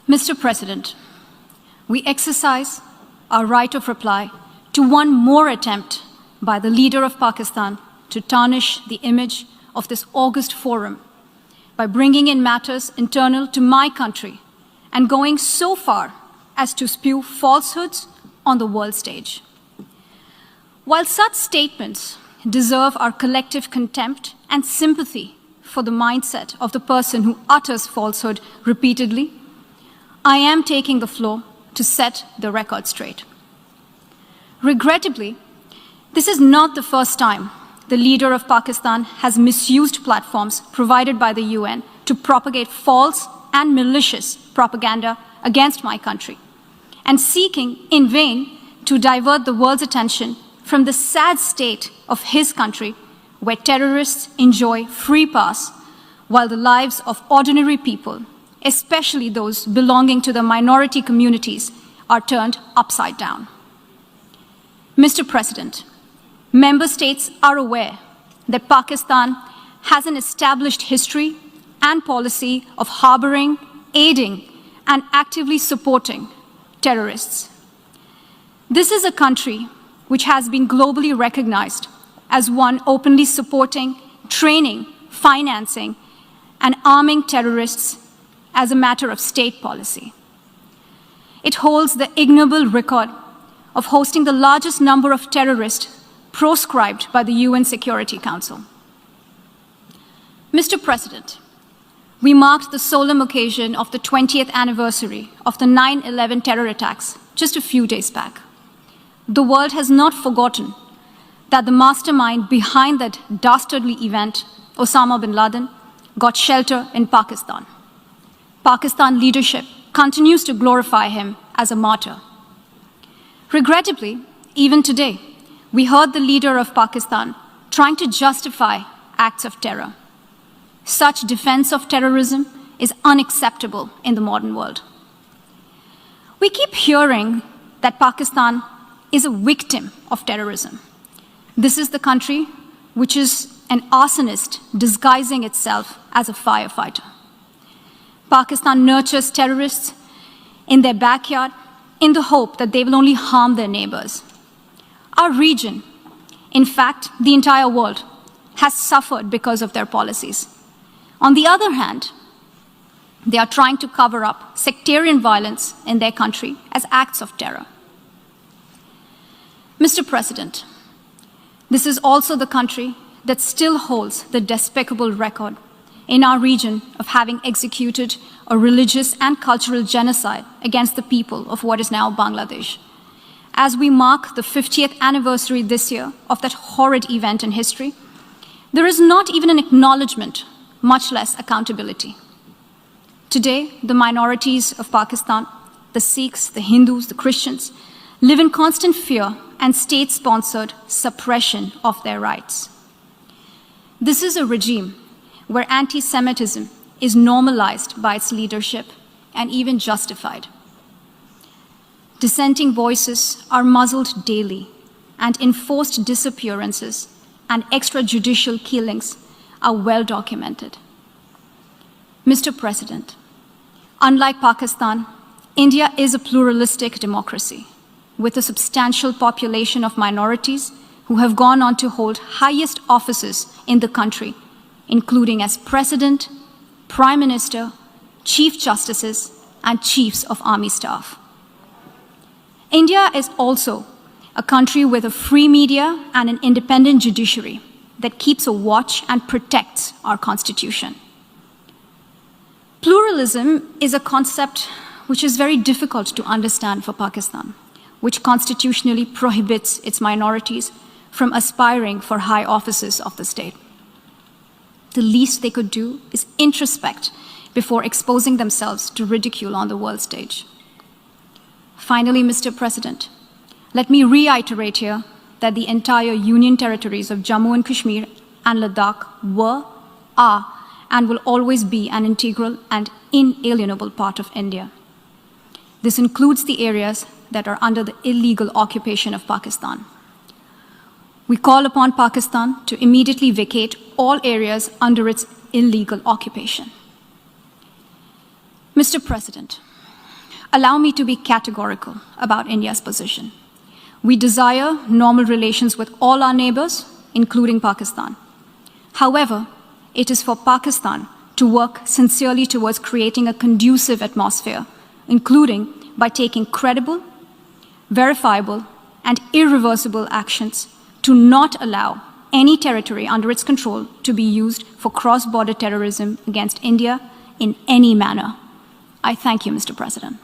Mr. President, we exercise our right of reply to one more attempt by the leader of Pakistan to tarnish the image of this august forum by bringing in matters internal to my country and going so far as to spew falsehoods on the world stage. While such statements deserve our collective contempt and sympathy for the mindset of the person who utters falsehood repeatedly, I am taking the floor to set the record straight. Regrettably, this is not the first time the leader of Pakistan has misused platforms provided by the UN to propagate false and malicious propaganda against my country, and seeking in vain to divert the world's attention from the sad state of his country, where terrorists enjoy free pass while the lives of ordinary people, especially those belonging to the minority communities, are turned upside down. Mr. President, member states are aware that Pakistan has an established history and policy of harboring, aiding, and actively supporting terrorists. This is a country which has been globally recognized as one openly supporting, training, financing, and arming terrorists as a matter of state policy. It holds the ignoble record of hosting the largest number of terrorists proscribed by the UN Security Council. Mr. President, we marked the solemn occasion of the 20th anniversary of the 9/11 terror attacks just a few days back. The world has not forgotten that the mastermind behind that dastardly event, Osama bin Laden, got shelter in Pakistan. Pakistan leadership continues to glorify him as a martyr. Regrettably, even today, we heard the leader of Pakistan trying to justify acts of terror. Such defense of terrorism is unacceptable in the modern world. We keep hearing that Pakistan is a victim of terrorism. This is the country which is an arsonist disguising itself as a firefighter. Pakistan nurtures terrorists in their backyard in the hope that they will only harm their neighbors. Our region, in fact, the entire world, has suffered because of their policies. On the other hand, they are trying to cover up sectarian violence in their country as acts of terror. Mr. President, this is also the country that still holds the despicable record in our region of having executed a religious and cultural genocide against the people of what is now Bangladesh. As we mark the 50th anniversary this year of that horrid event in history, there is not even an acknowledgement, much less accountability. Today, the minorities of Pakistan, the Sikhs, the Hindus, the Christians, live in constant fear and state-sponsored suppression of their rights. This is a regime where anti-Semitism is normalized by its leadership and even justified. Dissenting voices are muzzled daily, and enforced disappearances and extrajudicial killings are well documented. Mr. President, unlike Pakistan, India is a pluralistic democracy with a substantial population of minorities who have gone on to hold highest offices in the country, including as President, Prime Minister, Chief Justices, and Chiefs of Army Staff. India is also a country with a free media and an independent judiciary that keeps a watch and protects our constitution. Pluralism is a concept which is very difficult to understand for Pakistan, which constitutionally prohibits its minorities from aspiring for high offices of the state. The least they could do is introspect before exposing themselves to ridicule on the world stage. Finally, Mr. President, let me reiterate here that the entire Union territories of Jammu and Kashmir and Ladakh were, are, and will always be an integral and inalienable part of India. This includes the areas that are under the illegal occupation of Pakistan. We call upon Pakistan to immediately vacate all areas under its illegal occupation. Mr. President, Allow me to be categorical about India's position. We desire normal relations with all our neighbors, including Pakistan. However, it is for Pakistan to work sincerely towards creating a conducive atmosphere, including by taking credible, verifiable, and irreversible actions to not allow any territory under its control to be used for cross-border terrorism against India in any manner. I thank you, Mr. President.